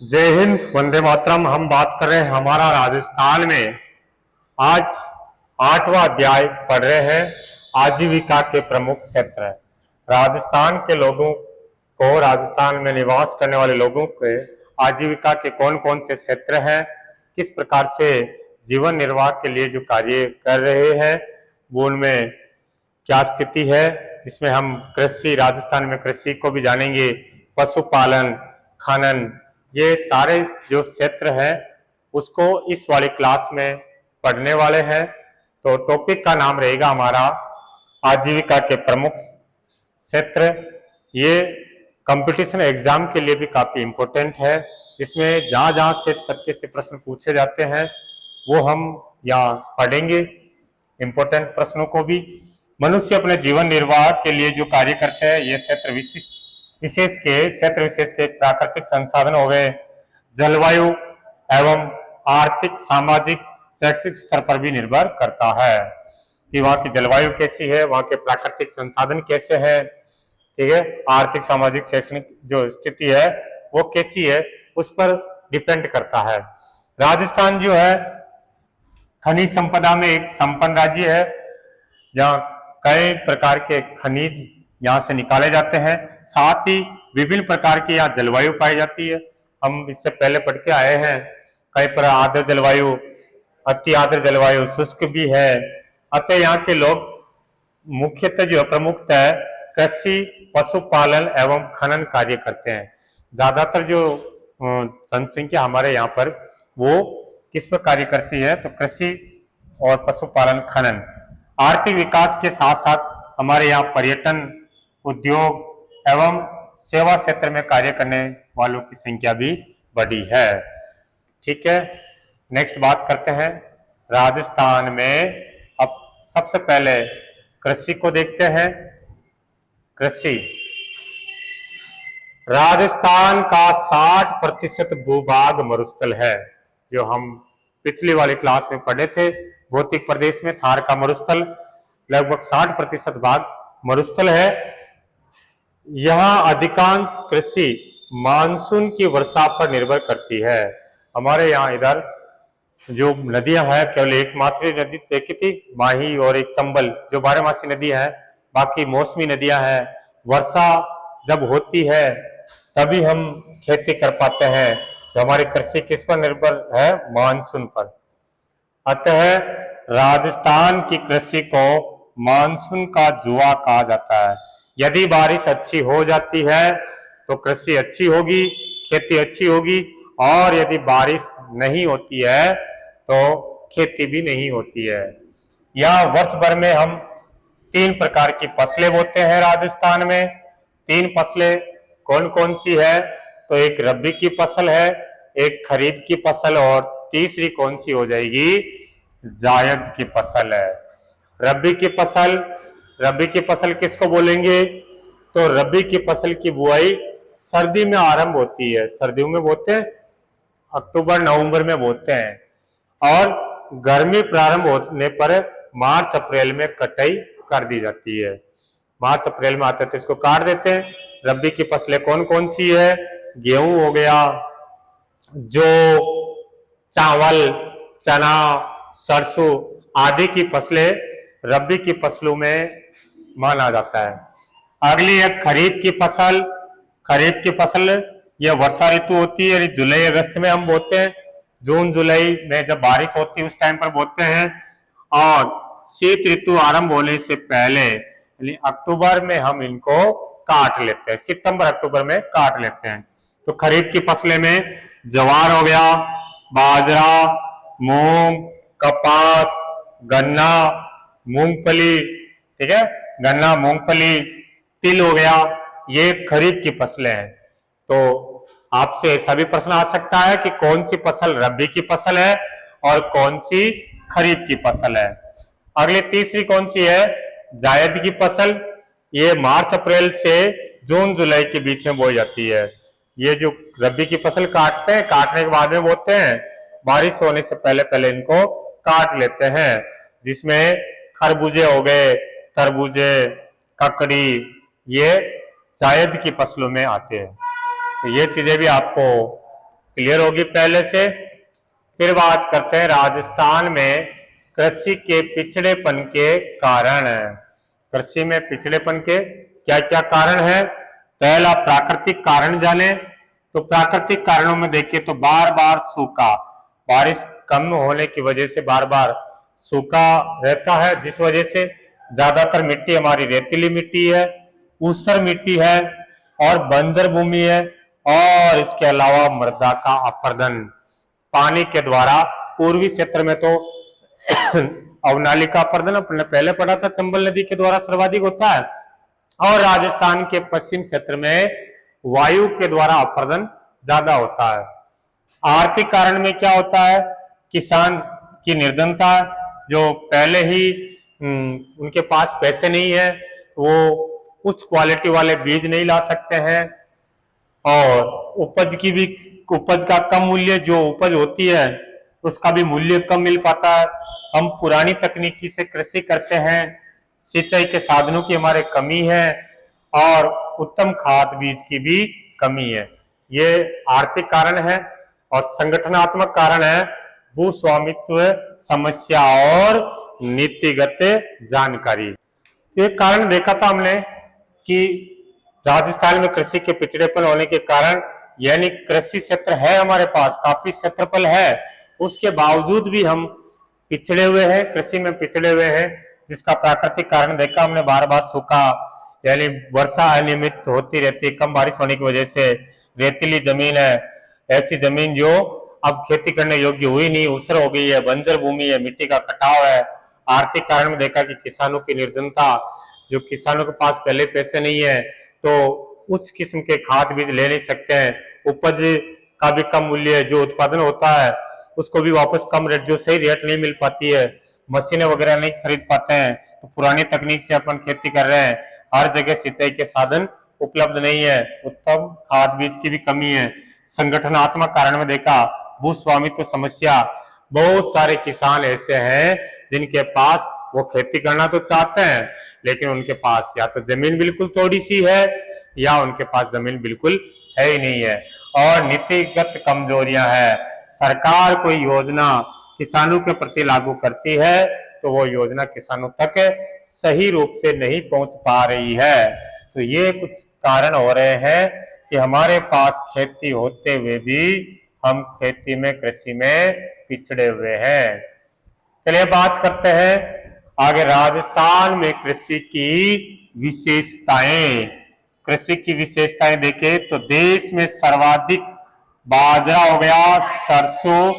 जय हिंद, वंदे मातरम। हम बात कर रहे हैं हमारा राजस्थान में। आज 8वां अध्याय पढ़ रहे हैं, आजीविका के प्रमुख क्षेत्र। राजस्थान के लोगों को, राजस्थान में निवास करने वाले लोगों के आजीविका के कौन कौन से क्षेत्र हैं, किस प्रकार से जीवन निर्वाह के लिए जो कार्य कर रहे हैं वो उनमें क्या स्थिति है, जिसमें हम कृषि, राजस्थान में कृषि को भी जानेंगे, पशुपालन, खनन, ये सारे जो क्षेत्र हैं उसको इस वाली क्लास में पढ़ने वाले हैं। तो टॉपिक का नाम रहेगा हमारा आजीविका के प्रमुख क्षेत्र। ये कंपटीशन एग्जाम के लिए भी काफी इम्पोर्टेंट है, जिसमें जहाँ जहाँ से तरीके से प्रश्न पूछे जाते हैं वो हम यहाँ पढ़ेंगे, इम्पोर्टेंट प्रश्नों को भी। मनुष्य अपने जीवन निर्वाह के लिए जो कार्य करते हैं, ये क्षेत्र क्षेत्र विशेष के प्राकृतिक संसाधन हो गए, जलवायु एवं आर्थिक, सामाजिक, शैक्षिक स्तर पर भी निर्भर करता है कि वहाँ की जलवायु कैसी है, वहाँ के प्राकृतिक संसाधन कैसे हैं, ठीक है, आर्थिक, सामाजिक, शैक्षणिक जो स्थिति है वो कैसी है, उस पर डिपेंड करता है। राजस्थान जो है खनिज संपदा में एक संपन्न राज्य है, जहाँ कई प्रकार के खनिज यहाँ से निकाले जाते हैं। साथ ही विभिन्न प्रकार की यहाँ जलवायु पाई जाती है। हम इससे पहले पढ़ के आए हैं, कई पर आर्द्र जलवायु, अति आर्द्र जलवायु, शुष्क भी है। अतः यहाँ के लोग मुख्यतः जो प्रमुखतः कृषि, पशुपालन एवं खनन कार्य करते हैं। ज्यादातर जो जनसंख्या हमारे यहाँ पर वो किस पर कार्य करती है, तो कृषि और पशुपालन, खनन। आर्थिक विकास के साथ साथ हमारे यहाँ पर्यटन, उद्योग एवं सेवा क्षेत्र में कार्य करने वालों की संख्या भी बढ़ी है। ठीक है, नेक्स्ट बात करते हैं राजस्थान में। अब सबसे पहले कृषि को देखते हैं। कृषि, राजस्थान का 60% भूभाग मरुस्थल है, जो हम पिछली वाली क्लास में पढ़े थे। भौतिक प्रदेश में थार का मरुस्थल लगभग 60% भाग मरुस्थल है। यहाँ अधिकांश कृषि मानसून की वर्षा पर निर्भर करती है। हमारे यहाँ इधर जो नदियां हैं, केवल एकमात्र नदी देखी थी माही और एक चंबल, जो बारहमासी नदी है। बाकी मौसमी नदियां हैं। वर्षा जब होती है तभी हम खेती कर पाते हैं। तो हमारी कृषि किस पर निर्भर है? मानसून पर। अतः राजस्थान की कृषि को मानसून का जुआ कहा जाता है। यदि बारिश अच्छी हो जाती है तो कृषि अच्छी होगी, खेती अच्छी होगी, और यदि बारिश नहीं होती है तो खेती भी नहीं होती है। यहाँ वर्ष भर में हम 3 प्रकार की फसलें बोते हैं राजस्थान में। 3 फसलें कौन कौन सी है? तो एक रबी की फसल है, एक खरीफ की फसल, और तीसरी कौन सी हो जाएगी? जायद की फसल है। रबी की फसल किसको बोलेंगे? तो रबी की फसल की बुआई सर्दी में आरंभ होती है। सर्दियों में बोते हैं, अक्टूबर नवंबर में बोते हैं, और गर्मी प्रारंभ होने पर मार्च अप्रैल में कटाई कर दी जाती है। मार्च अप्रैल में आते तो इसको काट देते हैं। रबी की फसलें कौन कौन सी है? गेहूं हो गया, जौ, चावल, चना, सरसों आदि की फसलें रबी की फसलों में माना जाता है। अगली है खरीफ की फसल। खरीफ की फसल यह वर्षा ऋतु होती है, जुलाई अगस्त में हम बोते हैं। जून जुलाई में जब बारिश होती है उस टाइम पर बोते हैं, और शीत ऋतु आरंभ होने से पहले यानी अक्टूबर में हम इनको काट लेते हैं। सितंबर अक्टूबर में काट लेते हैं। तो खरीफ की फसलें में ज्वार हो गया, बाजरा, मूंग, कपास, गन्ना, मूंगफली, ठीक है, गन्ना, मूंगफली, तिल हो गया, ये खरीफ की फसलें हैं। तो आपसे ऐसा भी प्रश्न आ सकता है कि कौन सी फसल रबी की फसल है और कौन सी खरीफ की फसल है। अगली तीसरी कौन सी है? जायद की फसल। ये मार्च अप्रैल से जून जुलाई के बीच में बोई जाती है। ये जो रबी की फसल काटते हैं, काटने के बाद में बोते हैं, बारिश होने से पहले पहले इनको काट लेते हैं, जिसमें खरबूजे हो गए, तरबूजे, ककड़ी, ये जायद की फसलों में आते हैं। तो ये चीजें भी आपको क्लियर होगी पहले से। फिर बात करते हैं राजस्थान में कृषि के पिछड़ेपन के कारण। कृषि में पिछड़ेपन के क्या क्या कारण है? पहला, प्राकृतिक कारण जाने। तो प्राकृतिक कारणों में देखिए तो बार बार सूखा, बारिश कम होने की वजह से बार बार सूखा रहता है, जिस वजह से ज्यादातर मिट्टी हमारी रेतीली मिट्टी है, ऊसर मिट्टी है और बंजर भूमि है। और इसके अलावा मृदा का अपर्दन पानी के द्वारा, पूर्वी क्षेत्र में तो अवनालिका अपर्दन अपने पहले पढ़ा था, चंबल नदी के द्वारा सर्वाधिक होता है। और राजस्थान के पश्चिम क्षेत्र में वायु के द्वारा अपर्दन ज्यादा होता है। आर्थिक कारण में क्या होता है? किसान की निर्धनता, जो पहले ही उनके पास पैसे नहीं है, वो उच्च क्वालिटी वाले बीज नहीं ला सकते हैं, और उपज का कम मूल्य, जो उपज होती है उसका भी मूल्य कम मिल पाता है। हम पुरानी तकनीकी से कृषि करते हैं, सिंचाई के साधनों की हमारे कमी है और उत्तम खाद बीज की भी कमी है। ये आर्थिक कारण है। और संगठनात्मक कारण है भू स्वामित्व समस्या और नीतिगत जानकारी। ये कारण देखा था हमने कि राजस्थान में कृषि के पिछड़ेपन होने के कारण, यानी कृषि क्षेत्र है हमारे पास, काफी क्षेत्रफल है, उसके बावजूद भी हम पिछड़े हुए हैं, कृषि में पिछड़े हुए हैं। जिसका प्राकृतिक कारण देखा हमने, बार बार सूखा, यानी वर्षा अनियमित होती रहती है, कम बारिश होने की वजह से रेतीली जमीन है, ऐसी जमीन जो अब खेती करने योग्य हुई नहीं, ऊसर हो गई है, बंजर भूमि है, मिट्टी का कटाव है। आर्थिक कारण में देखा कि किसानों की निर्धनता, जो किसानों के पास पहले पैसे नहीं है तो उच्च किस्म के खाद बीज ले नहीं सकते हैं, उपज का भी कम मूल्य है, जो उत्पादन होता है उसको भी वापस कम रेट, जो सही रेट नहीं मिल पाती है, मशीनें वगैरह नहीं खरीद पाते हैं, तो पुरानी तकनीक से अपन खेती कर रहे हैं, हर जगह सिंचाई के साधन उपलब्ध नहीं है, उत्तम खाद बीज की भी कमी है। संगठनात्मक कारण में देखा भू स्वामित्व समस्या, बहुत सारे किसान ऐसे हैं जिनके पास वो खेती करना तो चाहते हैं, लेकिन उनके पास या तो जमीन बिल्कुल थोड़ी सी है या उनके पास जमीन बिल्कुल है ही नहीं है, और नीतिगत कमजोरियां हैं। सरकार कोई योजना किसानों के प्रति लागू करती है तो वो योजना किसानों तक सही रूप से नहीं पहुंच पा रही है। तो ये कुछ कारण हो रहे हैं कि हमारे पास खेती होते हुए भी हम खेती में, कृषि में पिछड़े हुए हैं। चलिए बात करते हैं आगे राजस्थान में कृषि की विशेषताएं। कृषि की विशेषताएं देखें तो देश में सर्वाधिक बाजरा हो गया, सरसों,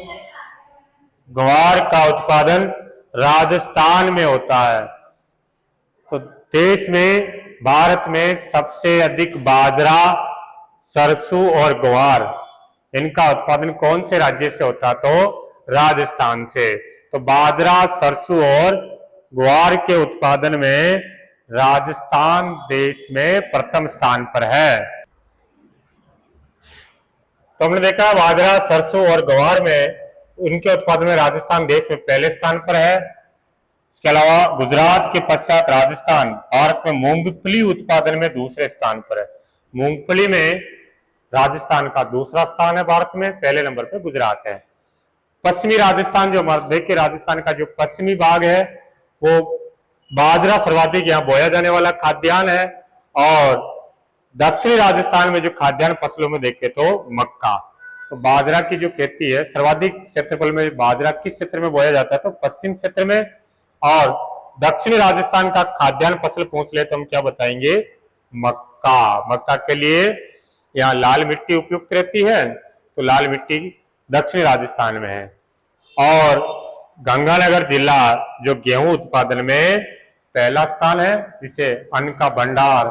ग्वार का उत्पादन राजस्थान में होता है। तो देश में, भारत में सबसे अधिक बाजरा, सरसों और ग्वार, इनका उत्पादन कौन से राज्य से होता है? तो राजस्थान से। तो बाजरा, सरसों और ग्वार के उत्पादन में राजस्थान देश में प्रथम स्थान पर है। तो हमने देखा बाजरा, सरसों और ग्वार में, उनके उत्पादन में राजस्थान देश में पहले स्थान पर है। इसके अलावा गुजरात के पश्चात राजस्थान भारत में मूंगफली उत्पादन में दूसरे स्थान पर है। मूंगफली में राजस्थान का दूसरा स्थान है भारत में, पहले नंबर पर गुजरात है। पश्चिमी राजस्थान, जो देखिए राजस्थान का जो पश्चिमी भाग है, वो बाजरा सर्वाधिक यहाँ बोया जाने वाला खाद्यान्न है, और दक्षिणी राजस्थान में जो खाद्यान्न फसलों में देखे तो मक्का। तो बाजरा की जो खेती है, सर्वाधिक क्षेत्रफल में बाजरा किस क्षेत्र में बोया जाता है? तो पश्चिम क्षेत्र में। और दक्षिणी राजस्थान का खाद्यान्न फसल पूछ ले तो हम क्या बताएंगे? मक्का। मक्का के लिए यहाँ लाल मिट्टी उपयुक्त रहती है, तो लाल मिट्टी दक्षिणी राजस्थान में है। और गंगानगर जिला जो गेहूं उत्पादन में पहला स्थान है, जिसे अन्न का भंडार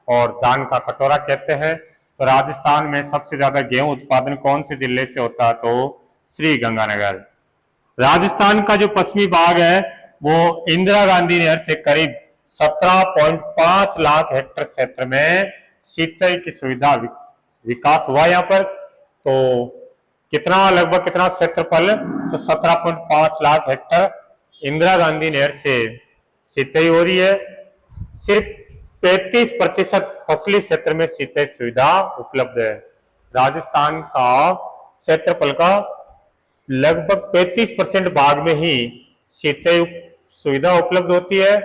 और दान का कटोरा कहते हैं। तो राजस्थान में सबसे ज्यादा गेहूं उत्पादन कौन से जिले से होता है? तो श्री गंगानगर। राजस्थान का जो पश्चिमी भाग है वो इंदिरा गांधी नहर से करीब 17.5 लाख हेक्टेयर क्षेत्र में सिंचाई की सुविधा विकास हुआ यहाँ पर। तो कितना, लगभग कितना क्षेत्रफल? तो 17.5 लाख हेक्टेयर इंदिरा गांधी नहर से सिंचाई हो रही है। सिर्फ 35% फसली क्षेत्र में सिंचाई सुविधा उपलब्ध है। राजस्थान का क्षेत्रफल का लगभग 35% भाग में ही सिंचाई सुविधा उपलब्ध होती है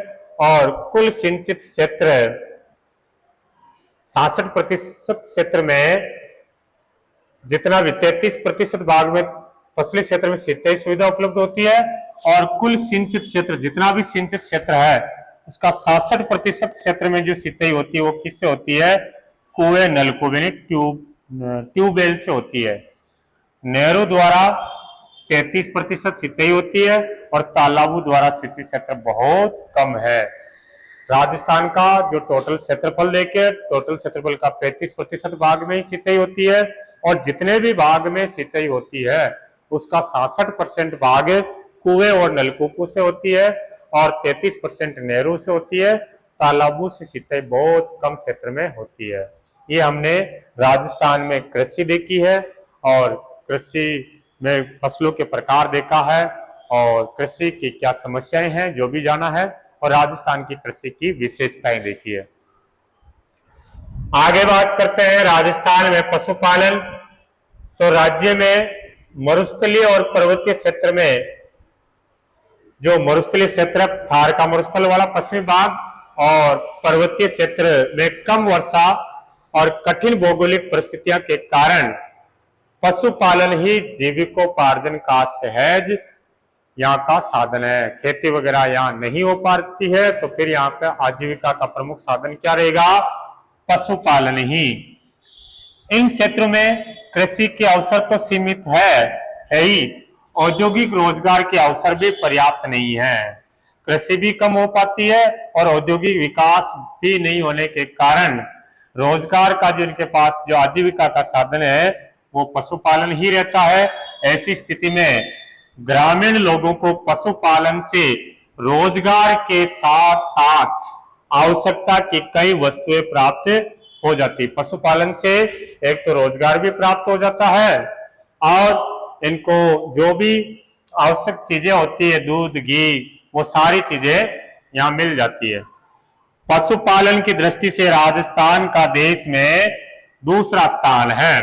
और कुल सिंचित क्षेत्र 66% क्षेत्र में जितना भी 33% भाग में फसली क्षेत्र में सिंचाई सुविधा उपलब्ध होती है और कुल सिंचित क्षेत्र जितना भी सिंचित क्षेत्र है उसका 66% क्षेत्र में जो सिंचाई होती है वो किससे होती है? कुएं नलकूप यानी ट्यूबवेल से होती है। नहरों द्वारा 33% सिंचाई होती है और तालाबों द्वारा सिंचित क्षेत्र बहुत कम है। राजस्थान का जो टोटल क्षेत्रफल देखे टोटल क्षेत्रफल का 35% भाग में ही सिंचाई होती है और जितने भी भाग में सिंचाई होती है उसका 66% भाग कुएं और नलकूपों से होती है और 33% नहरों से होती है। तालाबों से सिंचाई बहुत कम क्षेत्र में होती है। ये हमने राजस्थान में कृषि देखी है और कृषि में फसलों के प्रकार देखा है और कृषि की क्या समस्याएं हैं जो भी जाना है और राजस्थान की कृषि की विशेषताएं देखी है। आगे बात करते हैं राजस्थान में पशुपालन। तो राज्य में मरुस्थलीय और पर्वतीय क्षेत्र में जो मरुस्थलीय क्षेत्र थार का मरुस्थल वाला पश्चिमी भाग और पर्वतीय क्षेत्र में कम वर्षा और कठिन भौगोलिक परिस्थितियों के कारण पशुपालन ही जीविकोपार्जन का सहज यहाँ का साधन है। खेती वगैरह यहाँ नहीं हो पाती है तो फिर यहाँ पे आजीविका का प्रमुख साधन क्या रहेगा? पशुपालन ही। इन क्षेत्रों में कृषि के अवसर तो सीमित है ही, औद्योगिक रोजगार के अवसर भी पर्याप्त नहीं है। कृषि भी कम हो पाती है और औद्योगिक विकास भी नहीं होने के कारण रोजगार का जो इनके पास जो आजीविका का साधन है वो पशुपालन ही रहता है। ऐसी स्थिति में ग्रामीण लोगों को पशुपालन से रोजगार के साथ साथ आवश्यकता की कई वस्तुएं प्राप्त हो जाती। पशुपालन से एक तो रोजगार भी प्राप्त हो जाता है और इनको जो भी आवश्यक चीजें होती है दूध घी वो सारी चीजें यहाँ मिल जाती है। पशुपालन की दृष्टि से राजस्थान का देश में दूसरा स्थान है।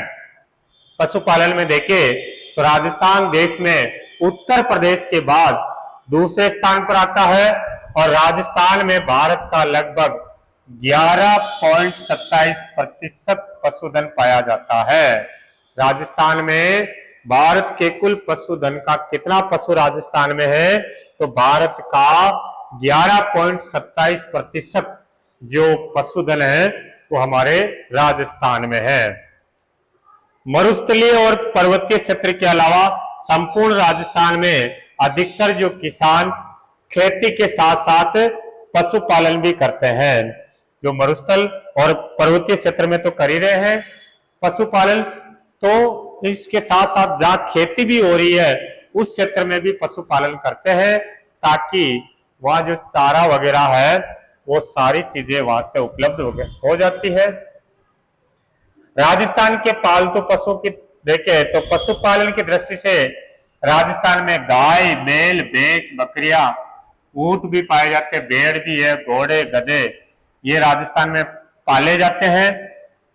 पशुपालन में देखें तो राजस्थान देश में उत्तर प्रदेश के बाद दूसरे स्थान पर आता है और राजस्थान में भारत का लगभग 11.27% पशुधन पाया जाता है। राजस्थान में भारत के कुल पशुधन का कितना पशु राजस्थान में है? तो भारत का 11.27% जो पशुधन है वो हमारे राजस्थान में है। मरुस्थलीय और पर्वतीय क्षेत्र के अलावा संपूर्ण राजस्थान में अधिकतर जो किसान खेती के साथ साथ पशुपालन भी करते हैं। जो मरुस्थल और पर्वतीय क्षेत्र में तो कर ही रहे हैं पशुपालन, तो इसके साथ साथ जहां खेती भी हो रही है उस क्षेत्र में भी पशुपालन करते हैं ताकि वहां जो चारा वगैरह है वो सारी चीजें वहां से उपलब्ध हो जाती है। राजस्थान के पालतू पशुओं की देखें तो पशुपालन की दृष्टि से राजस्थान में गाय बैल भैंस बकरियां ऊंट भी पाए जाते हैं, भेड़ भी है, घोड़े गधे ये राजस्थान में पाले जाते हैं।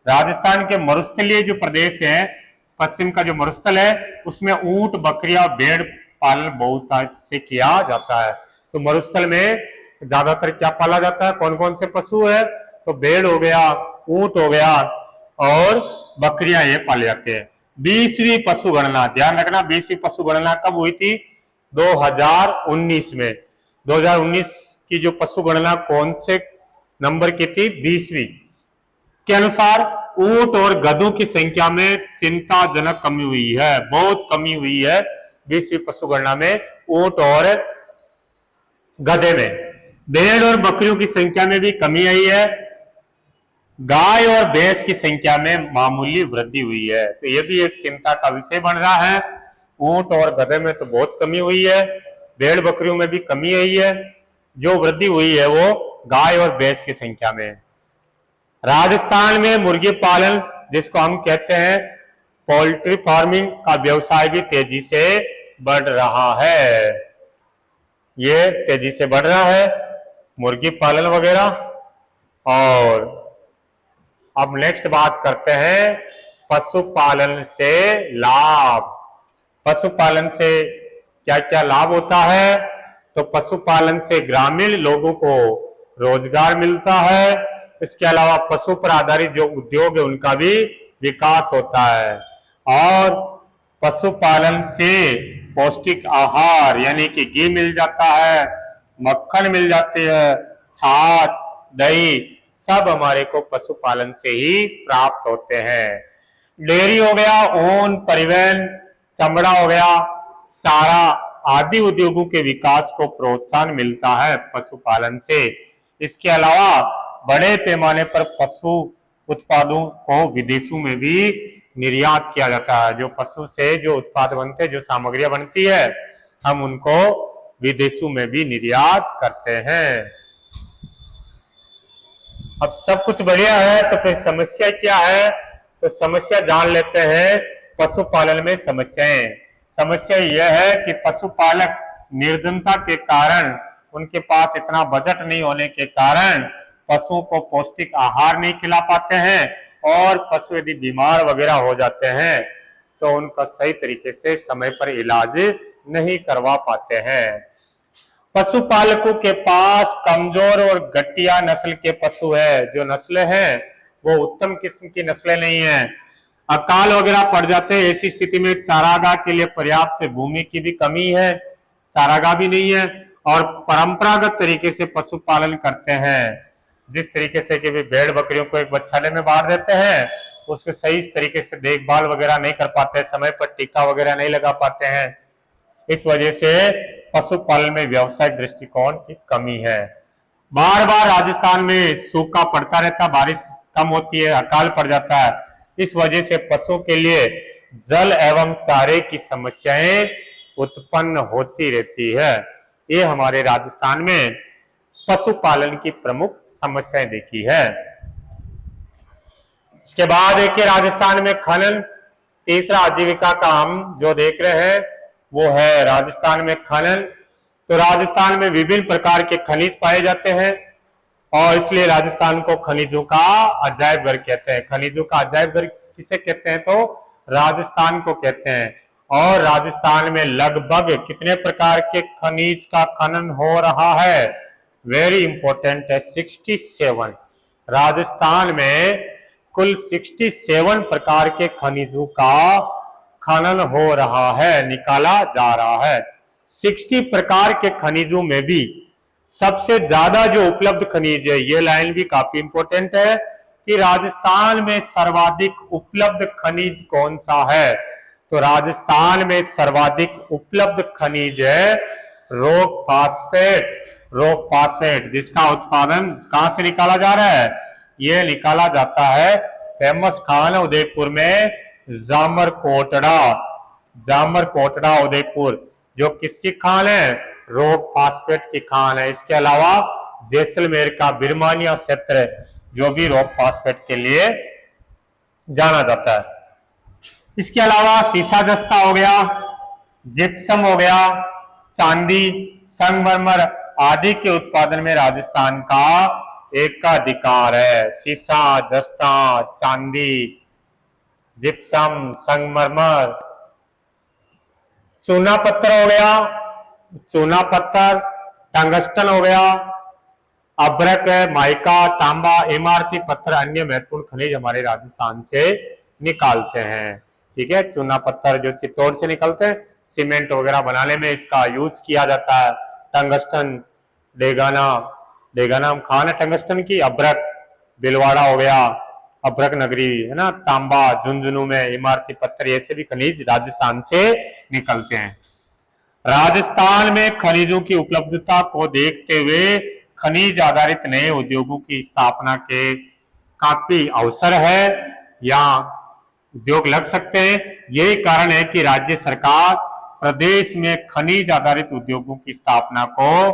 राजस्थान के मरुस्थलीय जो प्रदेश है पश्चिम का जो मरुस्थल है उसमें ऊंट बकरियां भेड़ पालन बहुत से किया जाता है। तो मरुस्थल में ज्यादातर क्या पाला जाता है? कौन कौन से पशु है? तो भेड़ हो गया, ऊंट हो गया और बकरियां ये पाले जाते हैं। 20वीं पशु गणना, ध्यान रखना 20वीं पशु गणना कब हुई थी? 2019 में। 2019 की जो पशु गणना कौन से नंबर की थी? 20वीं के अनुसार ऊंट और गधों की संख्या में चिंताजनक कमी हुई है, बहुत कमी हुई है 20वीं पशु गणना में ऊंट और गधे में। भेड़ और बकरियों की संख्या में भी कमी आई है। गाय और भैंस की संख्या में मामूली वृद्धि हुई है, तो यह भी एक चिंता का विषय बन रहा है। ऊंट और गधे में तो बहुत कमी हुई है, भेड़ बकरियों में भी कमी आई है, जो वृद्धि हुई है वो गाय और भैंस की संख्या में। राजस्थान में मुर्गी पालन जिसको हम कहते हैं पोल्ट्री फार्मिंग का व्यवसाय भी तेजी से बढ़ रहा है। ये तेजी से बढ़ रहा है मुर्गी पालन वगैरह। और अब नेक्स्ट बात करते हैं पशुपालन से लाभ। पशुपालन से क्या क्या लाभ होता है? तो पशुपालन से ग्रामीण लोगों को रोजगार मिलता है। इसके अलावा पशु पर आधारित जो उद्योग है उनका भी विकास होता है। और पशुपालन से पौष्टिक आहार यानी कि घी मिल जाता है, मक्खन मिल जाती है, छाछ, दही सब हमारे को पशुपालन से ही प्राप्त होते हैं। डेयरी हो गया, ऊन, परिवहन, चमड़ा हो गया, चारा आदि उद्योगों के विकास को प्रोत्साहन मिलता है पशुपालन से। इसके अलावा बड़े पैमाने पर पशु उत्पादों को विदेशों में भी निर्यात किया जाता है। जो पशु से जो उत्पाद बनते हैं, जो सामग्रियां बनती है, हम उनको विदेशों में भी निर्यात करते हैं। अब सब कुछ बढ़िया है तो फिर समस्या क्या है? तो समस्या जान लेते हैं। पशुपालन में समस्याएं। समस्या यह है कि पशुपालक निर्धनता के कारण, उनके पास इतना बजट नहीं होने के कारण पशुओं को पौष्टिक आहार नहीं खिला पाते हैं, और पशु यदि बीमार वगैरह हो जाते हैं तो उनका सही तरीके से समय पर इलाज नहीं करवा पाते हैं। पशुपालकों के पास कमजोर और घटिया नस्ल के पशु है। जो नस्लें हैं वो उत्तम किस्म की नस्लें नहीं है। अकाल वगैरह पड़ जाते हैं, ऐसी स्थिति में चारागाह के लिए पर्याप्त भूमि की भी कमी है, चारागाह भी नहीं है। और परंपरागत तरीके से पशुपालन करते हैं, जिस तरीके से कि वे भेड़ बकरियों को एक बच्चाले में बांध देते हैं, उसके सही तरीके से देखभाल वगैरह नहीं कर पाते, समय पर टीका वगैरह नहीं लगा पाते हैं। इस वजह से पशुपालन में व्यवसायिक दृष्टिकोण की कमी है। बार बार राजस्थान में सूखा पड़ता रहता, बारिश कम होती है, अकाल पड़ जाता है। इस वजह से पशुओं के लिए जल एवं चारे की समस्याएं उत्पन्न होती रहती है। ये हमारे राजस्थान में पशुपालन की प्रमुख समस्याएं देखी है। इसके बाद देखिए राजस्थान में खनन, तीसरा आजीविका का हम जो देख रहे हैं वो है राजस्थान में खनन। तो राजस्थान में विभिन्न प्रकार के खनिज पाए जाते हैं, और इसलिए राजस्थान को खनिजों का अजायब घर कहते हैं। खनिजों का अजायब घर किसे कहते हैं? तो राजस्थान को कहते हैं। और राजस्थान में लगभग कितने प्रकार के खनिज का खनन हो रहा है? वेरी इंपॉर्टेंट है, 67। राजस्थान में कुल 67 प्रकार के खनिजों का खनन हो रहा है, निकाला जा रहा है। 60 प्रकार के खनिजों में भी सबसे ज्यादा जो उपलब्ध खनिज है, ये लाइन भी काफी इंपॉर्टेंट है कि राजस्थान में सर्वाधिक उपलब्ध खनिज कौन सा है? तो राजस्थान में सर्वाधिक उपलब्ध खनिज है रॉक फास्फेट। रॉक फास्फेट जिसका उत्पादन कहां से निकाला जा रहा है? यह निकाला जाता है फेमस खान उदयपुर में जामरकोटड़ा। जामरकोटड़ा उदयपुर जो किसकी खान है? रॉक फास्फेट की खान है। इसके अलावा जैसलमेर का बिरमानिया क्षेत्र जो भी रॉक फास्फेट के लिए जाना जाता है। इसके अलावा सीसा जस्ता हो गया, जिप्सम हो गया, चांदी, संगमरमर आदि के उत्पादन में राजस्थान का एकाधिकार है। सीसा, जस्ता, चांदी, जिप्सम, संगमरमर। चूना पत्थर हो गया, चूना पत्थर, टंगस्टन हो गया, अभ्रक, माइका, तांबा, इमारती पत्थर अन्य महत्वपूर्ण खनिज हमारे राजस्थान से निकालते हैं। ठीक है, चूना पत्थर जो चित्तौड़ से निकलते हैं, सीमेंट वगैरह बनाने में इसका यूज किया जाता है। टंगस्टन, डेगाना, डेगाना हम खान है टंगस्टन की। अभ्रक बिलवाड़ा हो गया, अभ्रक नगरी है ना, तांबा झुंझुनू में, इमारती पत्थर, ऐसे भी खनिज राजस्थान से निकलते हैं। राजस्थान में खनिजों की उपलब्धता को देखते हुए खनिज आधारित नए उद्योगों की स्थापना के काफी अवसर है या उद्योग लग सकते हैं। यही कारण है कि राज्य सरकार प्रदेश में खनिज आधारित उद्योगों की स्थापना को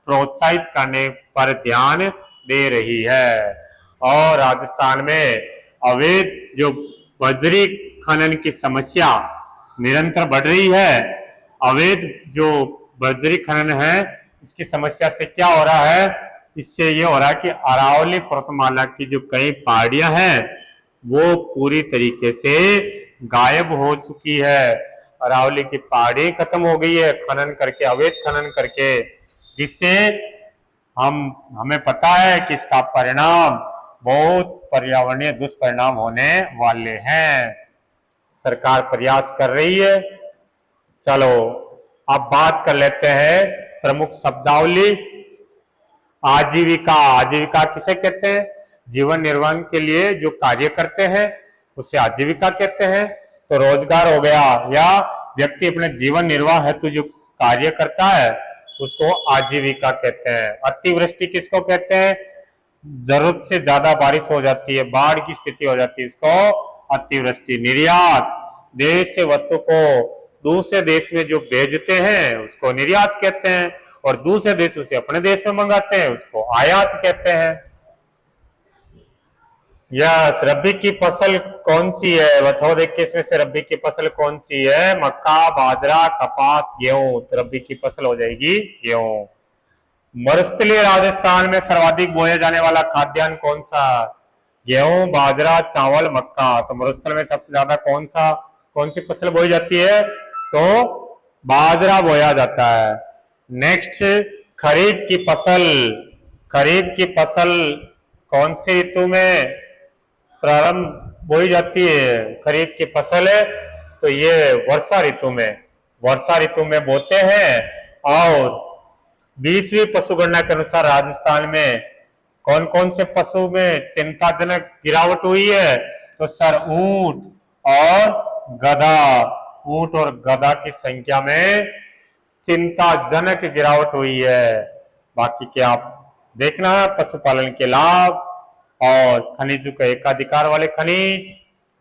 प्रोत्साहित करने पर ध्यान दे रही है। और राजस्थान में अवैध जो बजरी खनन की समस्या निरंतर बढ़ रही है। अवैध जो बजरी खनन है इसकी समस्या से क्या हो रहा है? इससे ये हो रहा है कि अरावली पर्वतमाला की जो कई पहाड़ियां हैं वो पूरी तरीके से गायब हो चुकी है। अरावली की पहाड़ी खत्म हो गई है खनन करके, अवैध खनन करके, जिससे हमें पता है कि इसका परिणाम बहुत पर्यावरणीय दुष्परिणाम होने वाले हैं। सरकार प्रयास कर रही है। चलो अब बात कर लेते हैं प्रमुख शब्दावली। आजीविका, आजीविका किसे कहते हैं? जीवन निर्वाह के लिए जो कार्य करते हैं उसे आजीविका कहते हैं। तो रोजगार हो गया या व्यक्ति अपने जीवन निर्वाह हेतु जो कार्य करता है उसको आजीविका कहते हैं। अतिवृष्टि किसको कहते हैं? जरूरत से ज्यादा बारिश हो जाती है, बाढ़ की स्थिति हो जाती है, इसको अतिवृष्टि। निर्यात, देश से वस्तु को दूसरे देश में जो भेजते हैं उसको निर्यात कहते हैं, और दूसरे देश उसे अपने देश में मंगाते हैं उसको आयात कहते हैं। यस, रबी की फसल कौन सी है? बताओ देख के इसमें से रबी की फसल कौन सी है? मक्का, बाजरा, कपास, गेहूं। तो रबी की फसल हो जाएगी गेहूं। मरुस्थलीय राजस्थान में सर्वाधिक बोया जाने वाला खाद्यान्न कौन सा? गेहूं, बाजरा, चावल, मक्का। तो मरुस्थल में सबसे ज्यादा कौन सी फसल बोई जाती है? तो बाजरा बोया जाता है। नेक्स्ट, खरीफ की फसल। खरीफ की फसल कौन सी ऋतु में प्रारंभ बोई जाती है? खरीफ की फसल है तो ये वर्षा ऋतु में बोते हैं। और 20वीं पशुगणना के अनुसार राजस्थान में कौन कौन से पशु में चिंताजनक गिरावट हुई है? तो सर ऊंट और गधा। ऊंट और गधा की संख्या में चिंताजनक गिरावट हुई है। बाकी क्या देखना है पशुपालन के लाभ और खनिजों के एकाधिकार वाले खनिज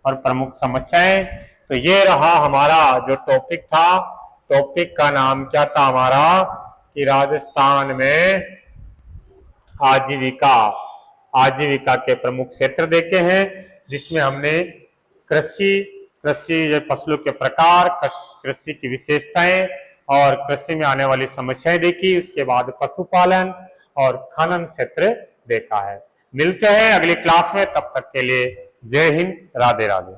और प्रमुख समस्याएं। तो ये रहा हमारा जो टॉपिक था। टॉपिक का नाम क्या था हमारा? कि राजस्थान में आजीविका के प्रमुख क्षेत्र देखे हैं, जिसमें हमने कृषि फसलों के प्रकार, कृषि की विशेषताएं और कृषि में आने वाली समस्याएं देखी। उसके बाद पशुपालन और खनन क्षेत्र देखा है। मिलते हैं अगली क्लास में, तब तक के लिए जय हिंद, राधे राधे।